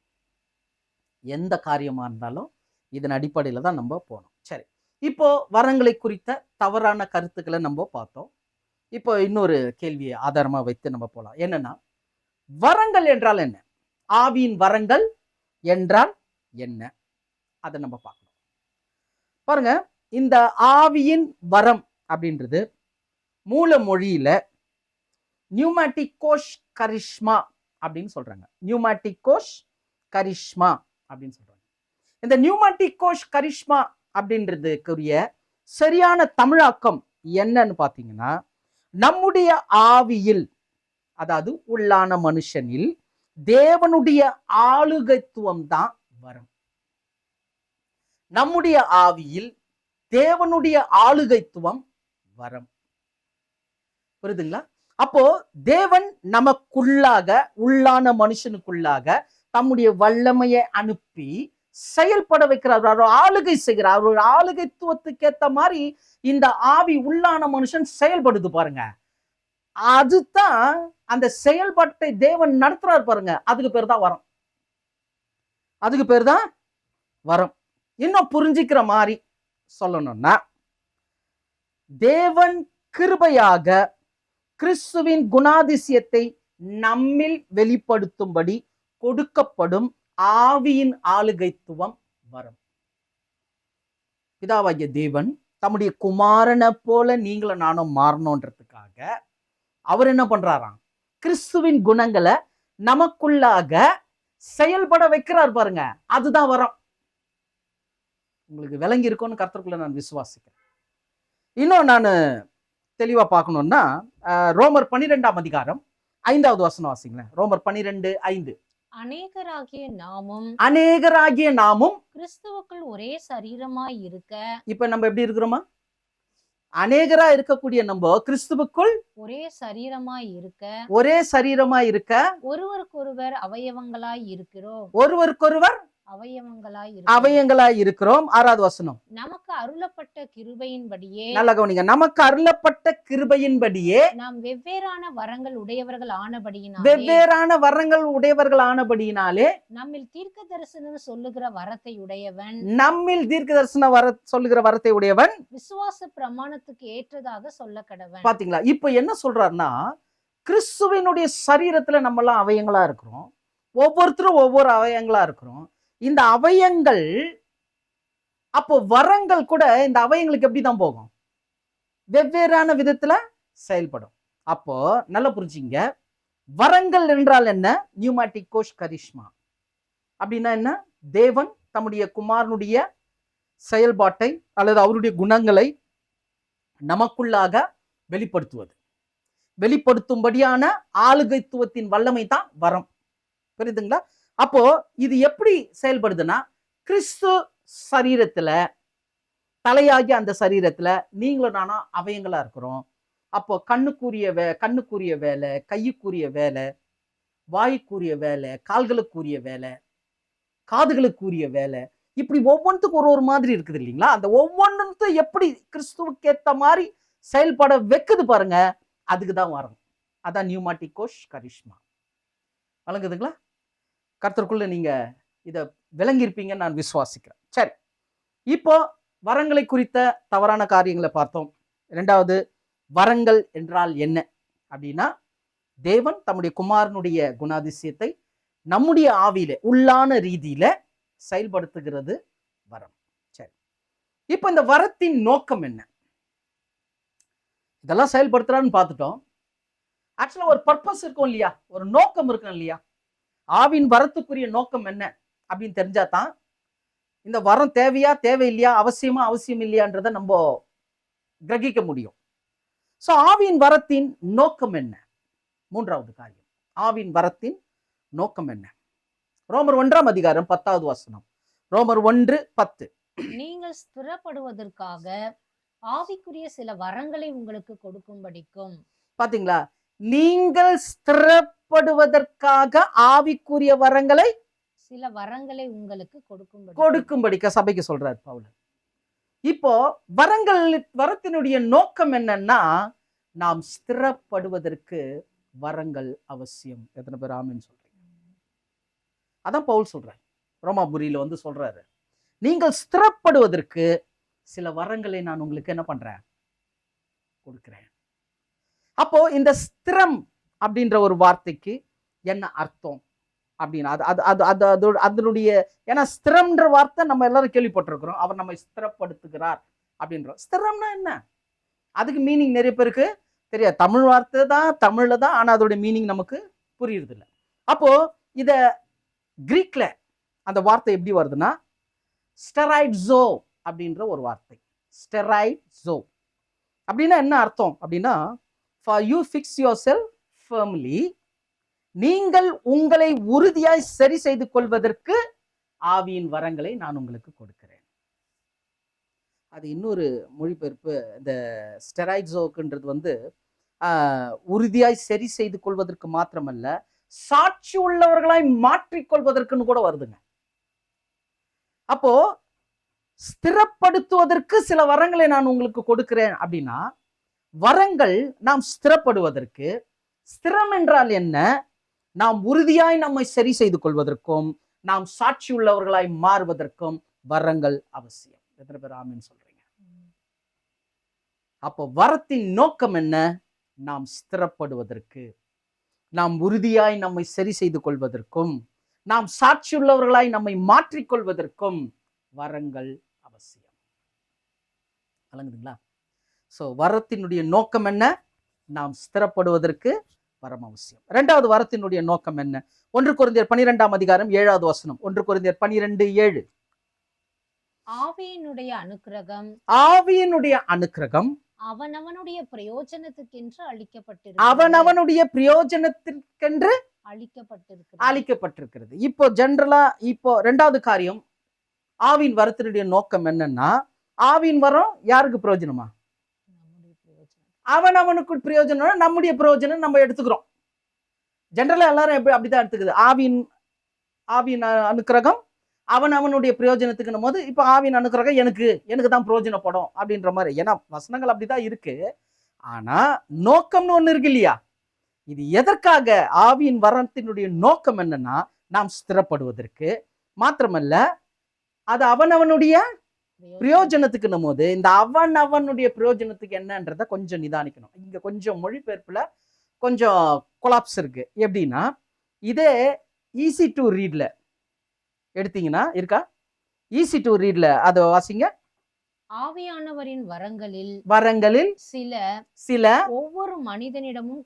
எந்த காரியமா இருந்தாலும் இதன் அடிப்படையில தான் நம்ம போனோம். சரி, இப்போ வரங்களை குறித்த தவறான கருத்துக்களை நம்ம பார்த்தோம். இப்போ இன்னொரு கேள்வியை ஆதாரமா வைத்து நம்ம போலாம். என்னன்னா, வரங்கள் என்றால் என்ன? ஆவியின் வரங்கள் என்றால் என்ன? அதை நம்ம பார்க்கணும். பாருங்க, இந்த ஆவியின் வரம் அப்படின்றது மூல மொழியில நியூமேட்டிகோஸ் கரிஷ்மா அப்படின்னு சொல்றாங்க. நியூமேட்டிகோஸ் கரிஷ்மா அப்படின்னு சொல்றாங்க. இந்த நியூமேட்டிகோஸ் கரிஷ்மா அப்படின்றதுக்குரிய சரியான தமிழாக்கம் என்னன்னு பாத்தீங்கன்னா, நம்முடைய ஆவியில், அதாவது உள்ளான மனுஷனில் தேவனுடைய ஆளுகைத்துவம் தான் வரம். நம்முடைய ஆவியில் தேவனுடைய ஆளுகைத்துவம் வரம். புரியுதுங்களா? அப்போ தேவன் நமக்குள்ளாக, உள்ளான மனுஷனுக்குள்ளாக தம்முடைய வல்லமையை அனுப்பி செயல்பட வைக்கிறார், ஆளுகை செய்கிறார். அவரோட ஆளுகைத்துவத்துக்கு ஏத்த மாதிரி இந்த ஆவி உள்ளான மனுஷன் செயல்படுது பாருங்க. அதுதான் அந்த செயல்பாட்டை தேவன் நடத்துறாரு பாருங்க. அதுக்கு பேர் தான் வரம். அதுக்கு பேர் தான் வரம். இன்னும் புரிஞ்சுக்கிற மாதிரி சொல்லணும்னா, தேவன் கிருபையாக கிறிஸ்துவின் குணாதிசயத்தை நம்மில் வெளிப்படுத்தும்படி கொடுக்கப்படும் ஆவியின் ஆளுகைத்துவம் வரம். பிதாவாகிய தேவன் தம்முடைய குமாரனை போல நீங்களும் நானும் மாறணுன்றதுக்காக அவர் என்ன பண்றாராம்? கிறிஸ்துவின் குணங்களை நமக்குள்ளாக செயல்பட வைக்கிறார் பாருங்க. அதுதான் வரம். உங்களுக்கு விளங்கி இருக்கும்னு கர்த்தருக்குள்ள நான் விசுவாசிக்கிறேன். இன்னும் நான் தெளிவா பார்க்கணும்னா, ரோமர் 12ஆம் அதிகாரம் 5வது வசனம் வாசிங்களேன். ரோமர் 12:5. அநேகராகிய நாமும் கிறிஸ்துவுக்குள் ஒரே சரீரமாய் இருக்க. இப்ப நம்ம எப்படி இருக்கிறோமா? அநேகரா இருக்கக்கூடிய நம்ம கிறிஸ்துவுக்குள் ஒரே சரீரமாய் இருக்க ஒருவருக்கொருவர் அவயவங்களாய் இருக்கிறோம். 6வது வசனம். நமக்கு அருளப்பட்ட கிருபையின்படியே, நல்லா கவனிங்க, நமக்கு அருளப்பட்ட கிருபையின்படியே நாம் வெவ்வேறான வரங்கள் உடையவர்கள் ஆனபடியினாலே நம்மில் தீர்க்க தரிசனம் சொல்லுகிற வரத்தை உடையவன் விசுவாச பிரமாணத்துக்கு ஏற்றதாக சொல்ல கடவன். பாத்தீங்களா? இப்ப என்ன சொல்றாருன்னா, கிறிஸ்துவினுடைய சரீரத்துல நம்ம எல்லாம் அவயங்களா இருக்கிறோம். ஒவ்வொருத்தரும் ஒவ்வொரு அவயங்களா இருக்கிறோம். இந்த அவயங்கள், அப்போ வரங்கள் கூட இந்த அவயங்களுக்கு எப்படிதான் போகும்? வெவ்வேறான விதத்துல செயல்படும். அப்போ நல்லா புரிஞ்சுங்க, வரங்கள் என்றால் என்ன? நியூமேட்டிகோஸ் கரிஷ்மா அப்படின்னா என்ன? தேவன் தம்முடைய குமாரனுடைய செயல்பாட்டை அல்லது அவருடைய குணங்களை நமக்குள்ளாக வெளிப்படுத்துவது, வெளிப்படுத்தும்படியான ஆளுகைத்துவத்தின் வல்லமை தான் வரம். புரியுதுங்களா? அப்போ இது எப்படி செயல்படுதுன்னா, கிறிஸ்து சரீரத்துல, தலையாகிய அந்த சரீரத்துல நீங்களும் நானும் அவயங்களா இருக்கிறோம். அப்போ கண்ணுக்குரிய வேலை, கையுக்குரிய வேலை, வாய்க்குரிய வேலை, கால்களுக்குரிய வேலை, காதுகளுக்குரிய வேலை, இப்படி ஒவ்வொன்றுக்கும் ஒரு மாதிரி இருக்குது இல்லைங்களா? அந்த ஒவ்வொன்றும் எப்படி கிறிஸ்துவுக்கு ஏத்த மாதிரி செயல்பட வைக்குது பாருங்க, அதுக்குதான் வரும். அதான் நியூமாட்டிகோஸ் கரிஷ்மா. வழங்குதுங்களா? கர்த்தருக்குள்ள நீங்க இத விளங்கியிருப்பீங்கன்னு நான் விசுவாசிக்கிறேன். சரி, இப்போ வரங்களை குறித்த தவறான காரியங்களை பார்த்தோம். இரண்டாவது, வரங்கள் என்றால் என்ன அப்படின்னா, தேவன் தம்முடைய குமாரனுடைய குணாதிசயத்தை நம்முடைய ஆவியில உள்ளான ரீதியில செயல்படுத்துகிறது வரம். சரி, இப்ப இந்த வரத்தின் நோக்கம் என்ன? இதெல்லாம் செயல்படுத்துறான்னு பார்த்துட்டோம். ஆக்சுவலா ஒரு பர்பஸ் இருக்கும் இல்லையா, ஒரு நோக்கம் இருக்கும் இல்லையா? ஆவின் வரத்துக்குரிய நோக்கம் என்ன அப்படின்னு தெரிஞ்சாதான் இந்த வரம் தேவையா தேவையில்லையா, அவசியமா அவசியம் இல்லையான்றதை நம்ம கிரகிக்க முடியும். சோ ஆவின் வரத்தின் நோக்கம் என்ன? மூன்றாவது காரியம், ஆவின் வரத்தின் நோக்கம் என்ன? ரோமர் 1ஆம் அதிகாரம் 10வது வசனம். ரோமர் 1:10. நீங்கள் ஸ்திரப்படுவதற்காக ஆவிக்குரிய சில வரங்களை உங்களுக்கு கொடுக்கும்படிக்கும். பாத்தீங்களா? நீங்கள் ஸ்திரப்படுவதற்காக ஆவிக்குரிய வரங்களை சில வரங்களை உங்களுக்கு கொடுக்கும்படிக்க சபைக்கு சொல்றார் பவுல். இப்போ வரத்தினுடைய நோக்கம் என்னன்னா, நாம் ஸ்திரப்படுவதற்கு வரங்கள் அவசியம். எத்தனை பேர் ஆமென் சொல்றீங்க? அதான் பவுல் சொல்றார். ரோமாபுரியில வந்து சொல்றாரு, நீங்கள் ஸ்திரப்படுவதற்கு சில வரங்களை நான் உங்களுக்கு என்ன பண்றேன், கொடுக்கிறேன். அப்போ இந்த ஸ்திரம் அப்படின்ற ஒரு வார்த்தைக்கு என்ன அர்த்தம் அப்படின்னா, அதனுடைய, ஏன்னா ஸ்திரம்ன்ற வார்த்தை நம்ம எல்லாரும் கேள்விப்பட்டிருக்கிறோம். அவர் நம்மை ஸ்திரப்படுத்துகிறார் அப்படின்ற. ஸ்திரம்னா என்ன? அதுக்கு மீனிங் நிறைய பேருக்கு தெரியாது. தமிழ் வார்த்தை தான், தமிழ்ல தான், ஆனா அதோட மீனிங் நமக்கு புரியுறது இல்லை. அப்போ இத கிரீக்ல அந்த வார்த்தை எப்படி வருதுன்னா, ஸ்டெராய்ட்ஸோ அப்படின்ற ஒரு வார்த்தை. ஸ்டெராய்ட்ஸோ அப்படின்னா என்ன அர்த்தம் அப்படின்னா, for you fix yourself firmly, நீங்கள் உங்களை உறுதியாய் சரி செய்து கொள்வதற்கு ஆவியின் வரங்களை நான் உங்களுக்கு கொடுக்கிறேன். அது இன்னொரு மொழிபெயர்ப்பு. இந்த ஸ்டெராய்ட்ஸோக்குன்றது வந்து உறுதியாய் சரி செய்து கொள்வதற்கு மாத்திரமல்ல, சாட்சி உள்ளவர்களாய் மாற்றிக்கொள்வதற்குன்னு கூட வருதுங்க. அப்போ ஸ்திரப்படுத்துவதற்கு சில வரங்களை நான் உங்களுக்கு கொடுக்கிறேன் அப்படின்னா, வரங்கள் நாம் ஸ்திரப்படுவதற்கு, ஸ்திரம் என்றால் என்ன, நாம் உறுதியாய் நம்மை சரி செய்து கொள்வதற்கும் நாம் சாட்சி உள்ளவர்களாய் மாறுவதற்கும் வரங்கள் அவசியம். எத்தனை பேர் ஆமென் சொல்றீங்க? அப்போ வரத்தின் நோக்கம் என்ன? நாம் ஸ்திரப்படுவதற்கு, நாம் உறுதியாய் நம்மை சரி செய்து கொள்வதற்கும், நாம் சாட்சி உள்ளவர்களாய் நம்மை மாற்றிக்கொள்வதற்கும் வரங்கள் அவசியம். வழங்குதுங்களா? சோ வரத்தினுடைய நோக்கம் என்ன? நாம் ஸ்திரப்படுவதற்கு வரம் அவசியம். இரண்டாவது வரத்தினுடைய நோக்கம் என்ன? 1 கொரிந்தியர் 12ஆம் அதிகாரம் 7வது வசனம். 1 கொரிந்தியர் 12:7. ஆவியினுடைய அனுக்கிரகம், ஆவியினுடைய அனுக்கிரகம் அவனவனுடைய பிரயோஜனத்துக்கென்று அவனவனுடைய பிரயோஜனத்திற்கென்று அளிக்கப்பட்டிருக்கிறது. இப்போ ஜெனரலா, இப்போ இரண்டாவது காரியம், ஆவியின் வரத்தினுடைய நோக்கம் என்னன்னா, ஆவியின் வரம் யாருக்கு பிரயோஜனமா? அவனுக்கு பிரயோஜனம், நம்முடைய பிரயோஜனம் நம்ம எடுத்துக்கிறோம். ஜெனரலா எல்லாரும் அப்படிதான் எடுத்துக்குது. ஆவியின் அனுக்கிரகம் அவனுடைய பிரயோஜனத்துக்குன்னும் போது, இப்ப ஆவியின் அனுக்கிரகம் எனக்கு தான் பிரயோஜனப்படும் அப்படின்ற மாதிரி. ஏன்னா வசனங்கள் அப்படிதான் இருக்கு. ஆனா நோக்கம்னு ஒண்ணு இருக்கு இல்லையா? இது எதற்காக? ஆவியின் வரத்தினுடைய நோக்கம் என்னன்னா, நாம் ஸ்திரப்படுவதற்கு மாத்திரமல்ல, அது அவனுடைய பிரயோஜனத்துக்குன்னும் போது, இந்த அவனுடைய பிரயோஜனத்துக்கு என்னன்றத கொஞ்சம் நிதானிக்கணும். இங்க கொஞ்சம் மொழிபெயர்ப்புல கொஞ்சம் கொலாப்ஸ் இருக்கு. எப்படின்னா, இதே ஈஸி டு ரீட்ல எடுத்தீங்கன்னா இருக்கா? ஈஸி டு ரீட்ல அதை வாசிங்க. ஆவியானவரின் வரங்களில் சில ஒவ்வொரு மனிதனிடமும்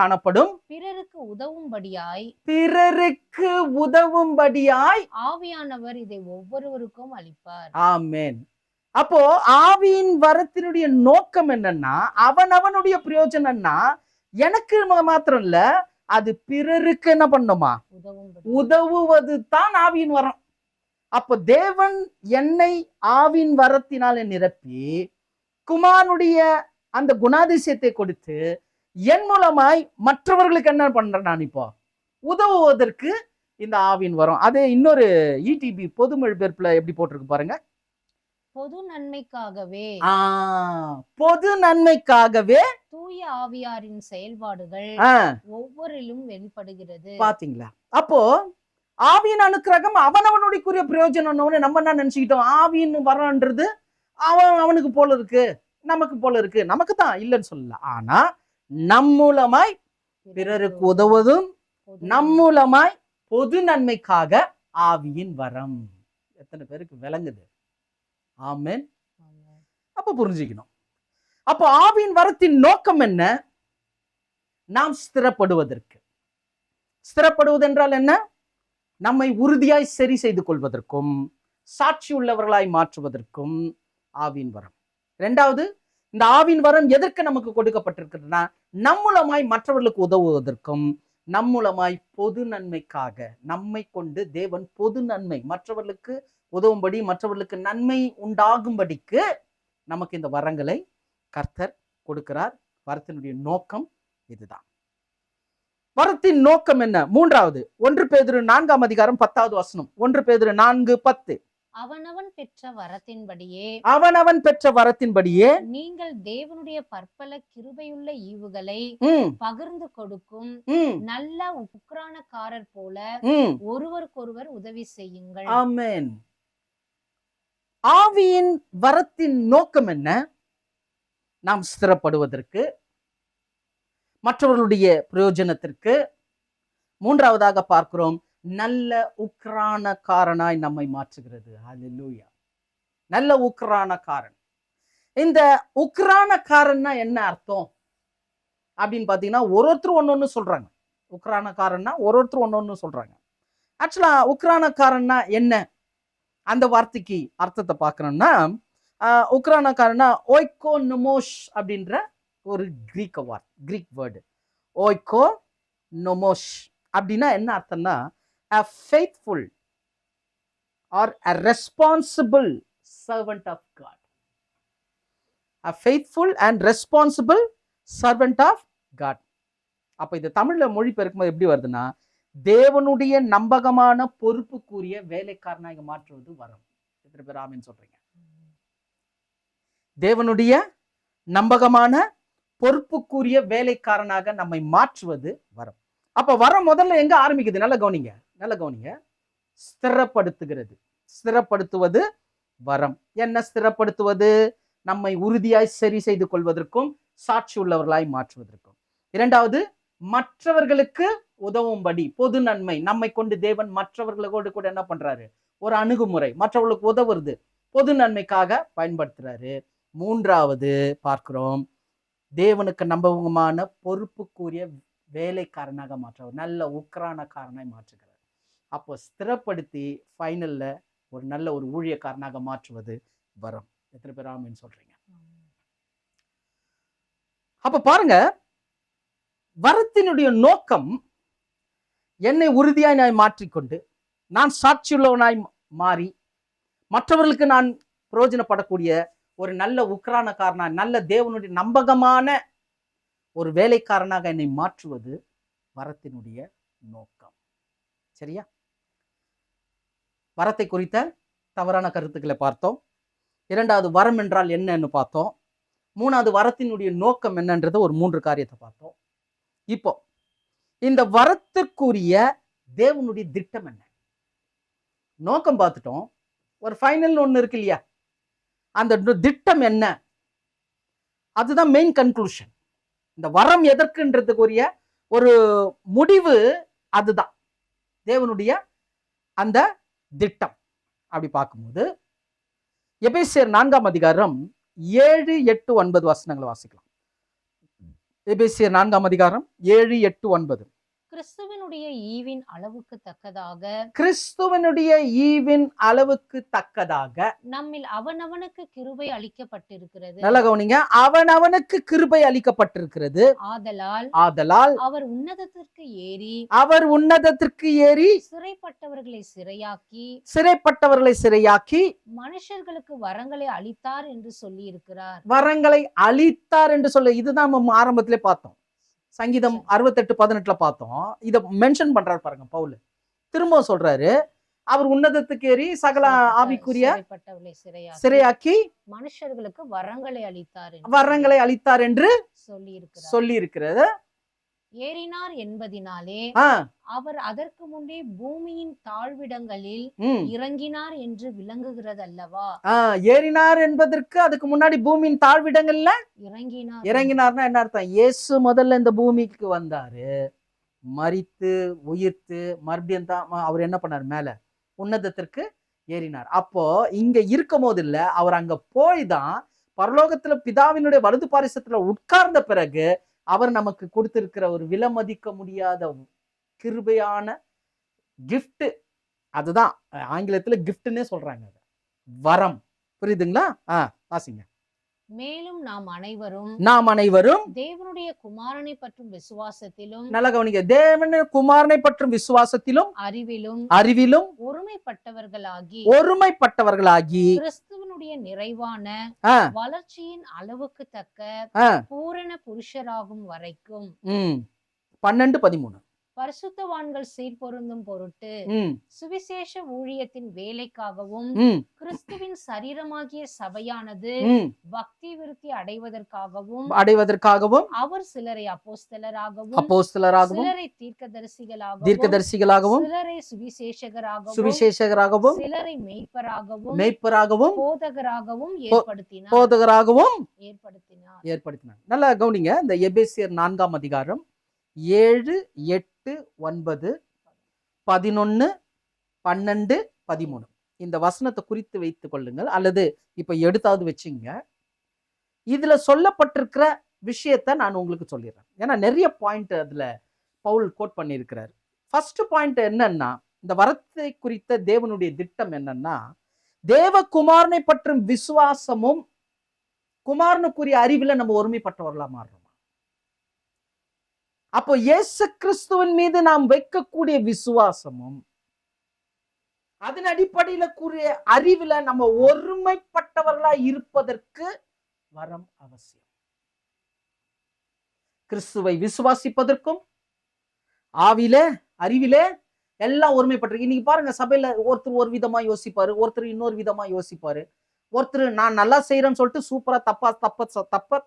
காணப்படும், பிறருக்கு உதவும்படியாய் ஆவியானவர் இதை ஒவ்வொருவருக்கும் அளிப்பார். ஆமென். அப்போ ஆவியின் வரத்தினுடைய நோக்கம் என்னன்னா, அவனுடைய பிரயோஜனம்னா எனக்கு மாத்திரம் இல்ல, அது பிறருக்கு என்ன பண்ணுமா, உதவுவது தான் ஆவியின் வரம். அப்போ தேவன் என்னை ஆவியின் வரத்தினால நிரப்பி குமாரனுடைய அந்த குணாதிசயத்தை கொடுத்து என் மூலமாய் மற்றவர்களுக்கு என்ன பண்றேன், நான் இப்போ உதவுவதற்கு இந்த ஆவியின் வரம். அது இன்னொரு இடிபி பொது மொழிபெயர்ப்புல எப்படி போட்டிருக்கு பாருங்க, பொது நன்மைக்காகவே பொது நன்மைக்காகவே தூய ஆவியாரின் செயல்பாடுகள் ஒவ்வொருவரிலும் வெளிப்படுகிறது. பாத்தீங்களா? அப்போ ஆவியின் அனுக்கிரகம் அவனுடைய பிரயோஜனம். நம்ம என்ன நினைச்சுக்கிட்டோம், ஆவியின் வரன்றது அவனுக்கு போல இருக்கு, நமக்கு போல இருக்கு. நமக்கு தான் இல்லைன்னு சொல்லல, ஆனா நம் மூலமாய் பிறருக்கு உதவுவதும் நம் மூலமாய் பொது நன்மைக்காக ஆவியின் வரம். எத்தனை பேருக்கு விளங்குது? ஆமென். அப்ப புரிஞ்சுக்கணும். அப்போ ஆவியின் வரத்தின் நோக்கம் என்ன? நாம் ஸ்திரப்படுவதற்கு. ஸ்திரப்படுவது என்றால் என்ன? நம்மை உறுதியாய் சரி செய்து கொள்வதற்கும் சாட்சி உள்ளவர்களாய் மாற்றுவதற்கும் ஆவியின் வரம். இரண்டாவது, இந்த ஆவியின் வரம் எதற்கு நமக்கு கொடுக்கப்பட்டிருக்கிறதுனா, நம் மூலமாய் மற்றவர்களுக்கு உதவுவதற்கும் நம் மூலமாய் பொது நன்மைக்காக, நம்மை கொண்டு தேவன் பொது நன்மை மற்றவர்களுக்கு உதவும்படி, மற்றவர்களுக்கு நன்மை உண்டாகும்படிக்கு நமக்கு இந்த வரங்களை கர்த்தர் கொடுக்கிறார். வரத்தினுடைய நோக்கம் இதுதான். வரத்தின் நோக்கம் என்ன? மூன்றாவது, 1 பேதுரு 4ஆம் அதிகாரம் 10வது வசனம். 1 பேதுரு 4:10. அவனவன் பெற்ற வரத்தின்படியே நீங்கள் தேவனுடைய பற்பல கிருபையுள்ள ஈவுகளை பகிர்ந்து கொடுக்கும் நல்ல உக்ரானக்காரர் போல ஒருவருக்கொருவர் உதவி செய்யுங்கள். ஆமென். ஆவியின் வரத்தின் நோக்கம் என்ன? நாம் ஸ்திரப்படுவதற்கு, மற்றவர்களுடைய பிரயோஜனத்திற்கு. மூன்றாவதாக பார்க்கிறோம், நல்ல உக்ரானக்காரனாய் நம்மை மாற்றுகிறது. ஹல்லேலூயா. நல்ல உக்ரானக்காரன். இந்த உக்ரானக்காரன்னா என்ன அர்த்தம் அப்படின்னு பாத்தீங்கன்னா, ஒருத்தர் ஒன்னொன்னு சொல்றாங்க. உக்ரானக்காரன்னா ஒருத்தர் ஒன்னொன்னு சொல்றாங்க. ஆக்சுவலா உக்ரானக்காரன்னா என்ன? அந்த வார்த்தைக்கு அர்த்தத்தை பார்க்கணும்னா, உக்ரானக்காரன்னா ஓய்கோ நொமோஷ் அப்படின்ற ஒரு கிரீக் வேர்டு. ஓய்கோ நொமோஷ் அப்படின்னா என்ன அர்த்தம்னா, a faithful or a responsible servant of God. A faithful and responsible servant of God. அப்ப இது தமிழ்ல மொழிபெயர்க்கும்போது எப்படி வருதுன்னா, தேவனுடைய நம்பகமான பொறுப்புக்குரிய வேலைக்காரனாக மாற்றுவது வரம். எத்தனை பேர் ஆமென் சொல்றீங்க? தேவனுடைய நம்பகமான பொறுப்புக்குரிய வேலைக்காரனாக நம்மை மாற்றுவது வரம். அப்ப வரம் முதல்ல எங்க ஆரம்பிக்குது? நல்ல கவனிங்க. ஸ்திரப்படுத்துகிறது. ஸ்திரப்படுத்துவது வரம். என்ன ஸ்திரப்படுத்துவது? நம்மை உறுதியாய் சரி செய்து கொள்வதற்கும் சாட்சி உள்ளவர்களாய் மாற்றுவதற்கும். இரண்டாவது, மற்றவர்களுக்கு உதவும்படி, பொது நன்மை. நம்மை கொண்டு தேவன் மற்றவர்களோடு கூட என்ன பண்றாரு? ஒரு அணுகுமுறை, மற்றவர்களுக்கு உதவுறது, பொது நன்மைக்காக பயன்படுத்துறாரு. மூன்றாவது பார்க்கிறோம், தேவனுக்கு நம்பகமான பொறுப்புக்குரிய வேலைக்காரனாக மாற்றுவார், நல்ல உக்ரானக்காரனாய் மாற்றுகிறார். அப்போ ஸ்திரப்படுத்தி ஃபைனல்ல ஒரு நல்ல ஒரு ஊழியக்காரனாக மாற்றுவது வரம். எத்தனை பேர் ஆமென் சொல்றீங்க? அப்ப பாருங்க, வரத்தினுடைய நோக்கம் என்னை உறுதியாய் நான் மாற்றிக்கொண்டு நான் சாட்சியுள்ளவனாய் மாறி மற்றவர்களுக்கு நான் பிரயோஜனப்படக்கூடிய ஒரு நல்ல உக்ரானக்காரனாய், நல்ல தேவனுடைய நம்பகமான ஒரு வேலைக்காரனாக என்னை மாற்றுவது வரத்தினுடைய நோக்கம். சரியா? வரத்தை குறித்த தவறான கருத்துக்களை பார்த்தோம். இரண்டாவது, வரம் என்றால் என்னன்னு பார்த்தோம். மூணாவது, வரத்தினுடைய நோக்கம் என்னன்றது ஒரு 3 காரியத்தை பார்த்தோம். இப்போ இந்த வரத்திற்குரிய தேவனுடைய திட்டம் என்ன? நோக்கம் பார்த்துட்டோம். ஒரு ஃபைனல் ஒன்று இருக்கு இல்லையா? அந்த திட்டம் என்ன? அதுதான் மெயின் கன்க்ளூஷன். இந்த வரம் எதற்குன்றதுக்குரிய ஒரு முடிவு அதுதான், தேவனுடைய அந்த திட்டம். அப்படி பார்க்கும்போது எபேசியர் 4ஆம் அதிகாரம் 7, 8, 9 வசனங்களை வாசிக்கலாம். எபேசியர் 4ஆம் அதிகாரம் 7, 8, 9. கிறிஸ்துவனுடைய ஈவின் அளவுக்கு தக்கதாக கிறிஸ்துவனுடைய ஈவின் அளவுக்கு தக்கதாக நம்மில் அவனவனுக்கு கிருபை அளிக்கப்பட்டிருக்கிறது. நல்ல கவனிங்க, அவனவனுக்கு கிருபை அளிக்கப்பட்டிருக்கிறது. ஆதலால் அவர் உன்னதத்திற்கு ஏறி சிறைப்பட்டவர்களை சிறையாக்கி மனுஷர்களுக்கு வரங்களை அளித்தார் என்று சொல்லி இருக்கிறார். வரங்களை அளித்தார் என்று சொல்ல, இதுதான் நம்ம ஆரம்பத்திலே பார்த்தோம். சங்கீதம் 68:18 பார்த்தோம். இத மென்ஷன் பண்றாரு பாருங்க பவுல். திரும்ப சொல்றாரு, அவர் உன்னதத்துக்கு ஏறி சகல ஆவிக்குரிய சிறையாக்கி மனுஷர்களுக்கு வரங்களை அளித்தார் என்று சொல்லி இருக்கிறது. ஏறினார் என்பதினாலே அவர் அதற்கு முன்னே பூமியின் தாழ்விடங்களில் இறங்கினார் என்று விளங்குகிறது அல்லவா? ஏறினார் என்பதற்கு அதுக்கு முன்னாடி பூமியின் தாழ்விடங்கள்ல இறங்கினார்னா என்ன அர்த்தம்? இயேசு முதல்ல இந்த பூமிக்கு வந்தாரு, மரித்து உயிர்த்து மறுபடியும் தான் அவர் என்ன பண்ணார்? மேல உன்னதத்திற்கு ஏறினார். அப்போ இங்க இருக்கும் போது இல்ல, அவர் அங்க போய் தான் பரலோகத்துல பிதாவினுடைய வலது பாரிசத்துல உட்கார்ந்த பிறகு அவர் நமக்கு கொடுத்திருக்கிற ஒரு விலைமதிக்க முடியாத கிருபையான கிஃப்ட். அதுதான் ஆங்கிலத்துல கிஃப்ட்னே சொல்றாங்க, வரம். புரியுதுங்களா? வாசிங்க. மேலும் நாம் அனைவரும் தேவனுடைய குமாரனை பற்றும் விசுவாசத்திலும், நல்ல கவனிங்க, தேவனுடைய குமாரனை பற்றும் விசுவாசத்திலும் அறிவிலும் ஒருமைப்பட்டவர்களாகி கிறிஸ்துவனுடைய நிறைவான வளர்ச்சியின் அளவுக்கு தக்க பூரண புருஷராகும் வரைக்கும் 12:13 பரிசுத்தவான்கள் சீர்பொருந்தும் பொருட்டு சுவிசேஷ ஊழியத்தின் வேலைக்காகவும் கிறிஸ்துவின் சரீரமாகிய சபையானது பக்தி விருத்தி அடைவதற்காகவும் அவர் சிலரை அப்போஸ்தலராகவும் சிலரை தீர்க்கதரிசிகளாகவும் சிலரை சுவிசேஷகராகவும் சிலரை மேய்ப்பராகவும் போதகராகவும் ஏற்படுத்தினார். நல்லா கவனிங்க, இந்த எபேசியர் 4ஆம் அதிகாரம் 7, 8, 9, 11, 12, 13 இந்த வசனத்தை குறித்து வைத்துக் கொள்ளுங்கள், அல்லது இப்ப எடுத்தாவது வச்சுங்க. இதுல சொல்லப்பட்டிருக்கிற விஷயத்த நான் உங்களுக்கு சொல்லிடுறேன். ஏன்னா நிறைய பாயிண்ட் அதுல பவுல் கோட் பண்ணியிருக்கிறார். ஃபர்ஸ்ட் பாயிண்ட் என்னன்னா, இந்த வரத்தை குறித்த தேவனுடைய திட்டம் என்னன்னா, தேவகுமாரனை பற்றும் விசுவாசமும் குமாரனுக்குரிய அறிவில நம்ம ஒருமைப்பட்டவர்களா மாறுறோம். அப்போ இயேசு கிறிஸ்துவின் மீது நாம் வைக்கக்கூடிய விசுவாசமும் அதன் அடிப்படையில கூடிய அறிவுல நம்ம ஒருமைப்பட்டவர்களா இருப்பதற்கு வரம் அவசியம். கிறிஸ்துவை விசுவாசிப்பதற்கும் ஆவிலே அறிவிலே எல்லாம் ஒருமைப்பட்டிருக்கு. இன்னைக்கு பாருங்க, சபையில ஒருத்தர் ஒரு விதமா யோசிப்பாரு, ஒருத்தர் இன்னொரு விதமா யோசிப்பாரு. ஒருத்தர் நான் நல்லா செய்யறேன்னு சொல்லிட்டு சூப்பரா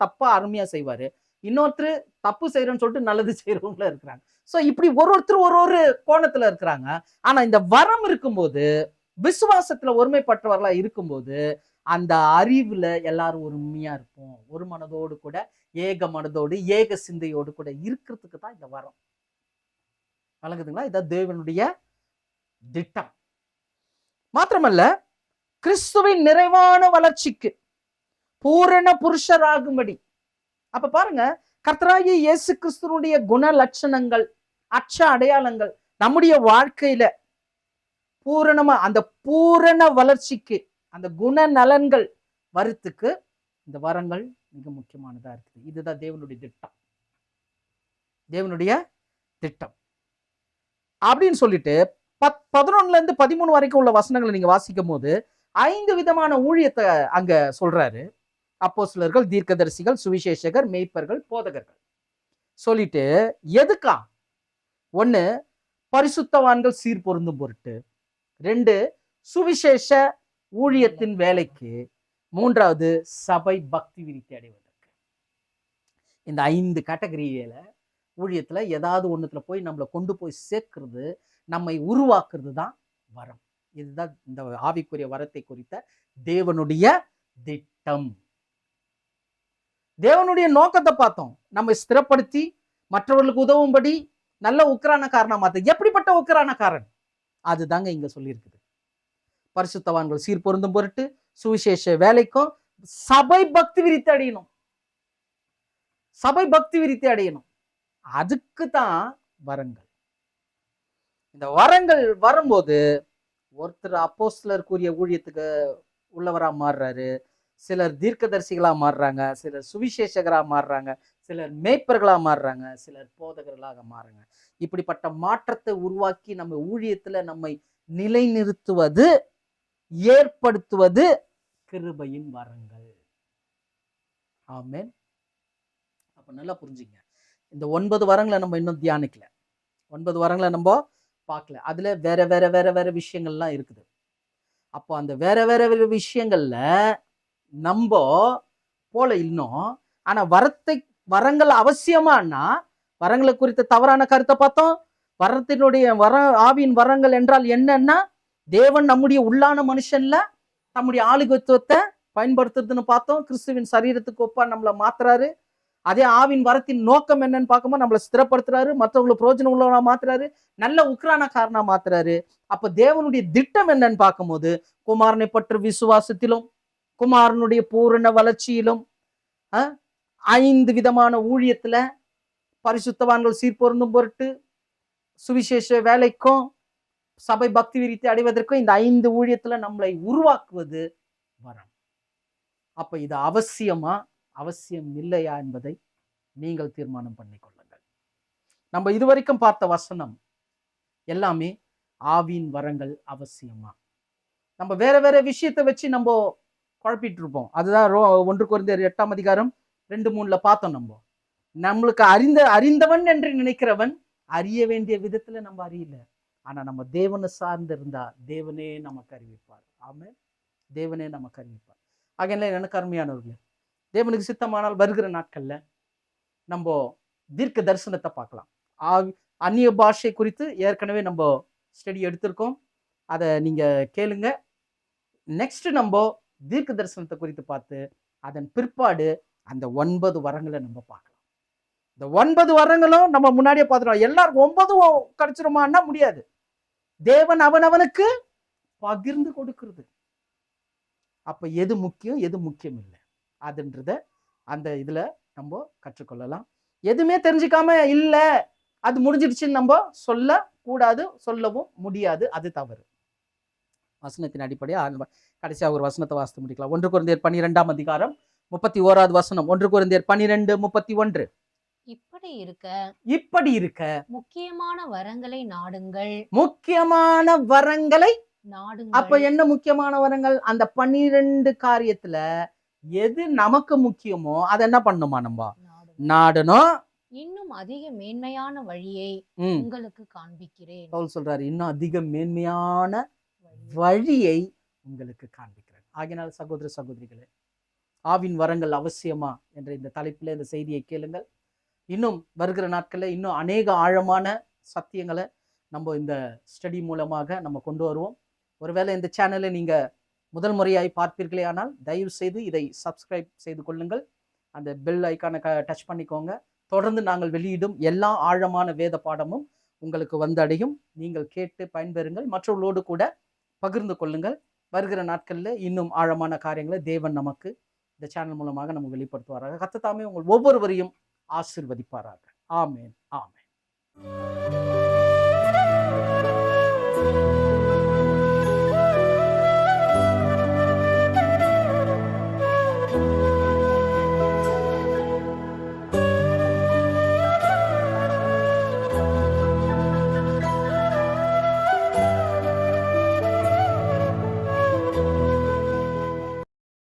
தப்பா அருமையா செய்வாரு. இன்னொருத்தர் தப்பு செய்யறேன்னு சொல்லிட்டு நல்லது செய்யறவங்கள இருக்கிறாங்க. சோ இப்படி ஒருத்தர் ஒரு கோணத்துல இருக்கிறாங்க. ஆனா இந்த வரம் இருக்கும்போது, விசுவாசத்துல ஒருமைப்பட்டவர்களா இருக்கும்போது, அந்த அறிவுல எல்லாரும் ஒருமையா இருப்போம். ஒரு மனதோடு கூட, ஏக மனதோடு, ஏக சிந்தையோடு கூட இருக்கிறதுக்கு தான் இந்த வரம். வழங்குதுங்களா? இதான் தேவனுடைய திட்டம். மாத்திரமல்ல, கிறிஸ்துவின் நிறைவான வளர்ச்சிக்கு பூரண புருஷராகும்படி. அப்ப பாருங்க, கர்த்தராகிய இயேசு கிறிஸ்துவினுடைய குண லட்சணங்கள், அச்ச அடையாளங்கள் நம்முடைய வாழ்க்கையில பூரணமா அந்த பூரண வளர்ச்சிக்கு, அந்த குண நலன்கள் வரத்துக்கு இந்த வரங்கள் மிக முக்கியமானதா இருக்குது. இதுதான் தேவனுடைய திட்டம் அப்படின்னு சொல்லிட்டு 11 13 வரைக்கும் உள்ள வசனங்களை நீங்க வாசிக்கும் போது 5 விதமான ஊழியத்தை அங்க சொல்றாரு. அப்போஸ்தலர்கள், தீர்க்கதரிசிகள், சுவிசேஷகர், மேய்ப்பர்கள், போதகர்கள் சொல்லிட்டு, எதுக்கா? 1 பரிசுத்தவான்கள் சீர்பொருந்தும் பொருட்டு, 2 சுவிசேஷ ஊழியத்தின் வேலைக்கு, 3வது சபை பக்தி விருத்தி அடைவதற்கு. இந்த 5 கேட்டகரியில ஊழியத்துல ஏதாவது ஒண்ணுத்துல போய் நம்மளை கொண்டு போய் சேர்க்கிறது, நம்மை உருவாக்குறது தான் வரம். இதுதான் இந்த ஆவிக்குரிய வரத்தை குறித்த தேவனுடைய திட்டம். தேவனுடைய நோக்கத்தை பார்த்தோம். நம்ம ஸ்திரப்படுத்தி மற்றவர்களுக்கு உதவும்படி நல்ல உக்கிரானக்காரனா மாத்த. எப்படிப்பட்ட உக்கிரானக்காரன்? அதுதாங்க இங்க சொல்லியிருக்குது. பரிசுத்தவான்கள் சீர்பொருந்தும் பொருட்டு, சுவிசேஷ வேலைக்கும், சபை பக்தி விருத்தி அடையணும். அதுக்கு தான் வரங்கள். இந்த வரங்கள் வரும்போது ஒருத்தர் அப்போஸ்தலருக்குரிய ஊழியத்துக்கு உள்ளவரா மாறுறாரு, சிலர் தீர்க்கதரிசிகளா மாறுறாங்க, சிலர் சுவிசேஷகரா மாறுறாங்க, சிலர் மேய்ப்பர்களா மாறுறாங்க, சிலர் போதகர்களாக மாறுறாங்க. இப்படிப்பட்ட மாற்றத்தை உருவாக்கி நம்ம ஊழியத்துல நம்மை நிலைநிறுத்துவது, ஏற்படுத்துவது கிருபையின் வரங்கள். ஆமென். அப்ப நல்லா புரிஞ்சுங்க. இந்த 9 வரங்களை நம்ம இன்னும் தியானிக்கல. 9 வரங்களை நம்ம பார்க்கல. அதுல வேற வேற வேற வேற விஷயங்கள்லாம் இருக்குது. அப்போ அந்த வேற வேற வேற விஷயங்கள்ல நம்ம போல இன்னும், ஆனா வரங்கள் அவசியமானா, வரங்களை குறித்த தவறான கருத்தை பார்த்தோம். ஆவியின் வரங்கள் என்றால் என்னன்னா, தேவன் நம்முடைய உள்ளான மனுஷன்ல நம்முடைய ஆளுகத்துவத்தை பயன்படுத்துறதுன்னு பார்த்தோம். கிறிஸ்துவின் சரீரத்துக்கு ஒப்பா நம்மளை மாத்துறாரு. அதே ஆவின் வரத்தின் நோக்கம் என்னன்னு பார்க்கும்போது நம்மளை ஸ்திரப்படுத்துறாரு, மற்றவங்களுக்கு பிரயோஜனம் உள்ளவனா மாத்துறாரு, நல்ல உக்ரானக்காரனா மாத்துறாரு. அப்ப தேவனுடைய திட்டம் என்னன்னு பார்க்கும்போது, குமாரனை பற்றி விசுவாசத்திலும் குமாரனுடைய பூரண வளர்ச்சியிலும் 5 விதமான ஊழியத்துல பரிசுத்தவான்கள் சீர்பொருந்தும் பொருட்டு, சுவிசேஷ வேலைக்கும் சபை பக்தி விருத்தி அடைவதற்கும் இந்த 5 ஊழியத்துல நம்மளை உருவாக்குவது வரம். அப்ப இது அவசியமா அவசியம் இல்லையா என்பதை நீங்கள் தீர்மானம் பண்ணிக்கொள்ளுங்கள். நம்ம இதுவரைக்கும் பார்த்த வசனம் எல்லாமே ஆவியின் வரங்கள் அவசியமா. நம்ம வேற வேற விஷயத்தை வச்சு நம்ம குழப்பிட்டு இருப்போம். அதுதான் 1 கொரிந்தியர் 8ஆம் அதிகாரம் 2-3 பார்த்தோம். நம்மளுக்கு அறிந்தவன் என்று நினைக்கிறவன் அறிய வேண்டிய விதத்துல நம்ம அறியல. ஆனா நம்ம தேவனை சார்ந்து இருந்தா தேவனே நமக்கு அறிவிப்பார். ஆமென். தேவனே நமக்கு அறிவிப்பார். ஆகையில எனக்கு அருமையானவர்களே, தேவனுக்கு சித்தமானால் வருகிற நாட்கள்ல நம்ம தீர்க்க தரிசனத்தை பார்க்கலாம். அந்நிய பாஷை குறித்து ஏற்கனவே நம்ம ஸ்டடி எடுத்திருக்கோம். அதை நீங்க கேளுங்க. நெக்ஸ்ட் நம்ம தீர்க்க தரிசனத்தை குறித்து பார்த்து அதன் பிற்பாடு அந்த 9 வரங்களை நம்ம பார்க்கலாம். இந்த 9 வரங்களும் நம்ம முன்னாடியே பார்த்துட்டோம். எல்லாருக்கும் 9 கிடைச்சிருமான்னா முடியாது. தேவன் அவனவனுக்கு பகிர்ந்து கொடுக்கிறது. அப்ப எது முக்கியம் எது முக்கியம் இல்லை அதுன்றத அந்த இதுல நம்ம கற்றுக்கொள்ளலாம். எதுவுமே தெரிஞ்சுக்காம இல்ல அது முடிஞ்சிடுச்சுன்னு நம்ம சொல்ல கூடாது, சொல்லவும் முடியாது. அது தவறு. வசனத்தின் அடிப்படையா கடைசியா ஒரு வசனத்தை வாசித்து முடிக்கலாம். 1 கொரிந்தியர் 12ஆம் அதிகாரம் 31வது வசனம். 1 கொரிந்தியர் 12:31. இப்படி இருக்க முக்கியமான வரங்களை நாடுங்கள். முக்கியமான வரங்களை அப்ப என்ன முக்கியமான வரங்கள்? அந்த 12 காரியத்துல எது நமக்கு முக்கியமோ அதை என்ன பண்ணுமா நம்ம நாடணும். இன்னும் அதிக மேன்மையான வழியை உங்களுக்கு காண்பிக்கிறேன். பவுல் சொல்றாரு, இன்னும் அதிக மேன்மையான வழியை உங்களுக்கு காண்பிக்கிறேன். ஆகையினால் சகோதர சகோதரிகளே, ஆவின் வரங்கள் அவசியமா என்ற இந்த தலைப்பில் இந்த செய்தியை கேளுங்கள். இன்னும் வருகிற நாட்களில் இன்னும் அநேக ஆழமான சத்தியங்களை நம்ம இந்த ஸ்டடி மூலமாக நம்ம கொண்டு வருவோம். ஒருவேளை இந்த சேனலை நீங்க முதல் முறையாய் பார்ப்பீர்களே ஆனால் தயவு செய்து இதை சப்ஸ்கிரைப் செய்து கொள்ளுங்கள். அந்த பெல் ஐக்கானை டச் பண்ணிக்கோங்க. தொடர்ந்து நாங்கள் வெளியிடும் எல்லா ஆழமான வேத பாடமும் உங்களுக்கு வந்தடையும். நீங்கள் கேட்டு பயன்பெறுங்கள். மற்றவர்களோடு கூட பகிர்ந்து கொள்ளுங்கள். வருகிற நாட்களில் இன்னும் ஆழமான காரியங்களை தேவன் நமக்கு இந்த சேனல் மூலமாக நம்ம வெளிப்படுத்துவாராக. கர்த்தர் தாமே உங்கள் ஒவ்வொருவரையும் ஆசீர்வதிப்பாராக. ஆமென். ஆமென்.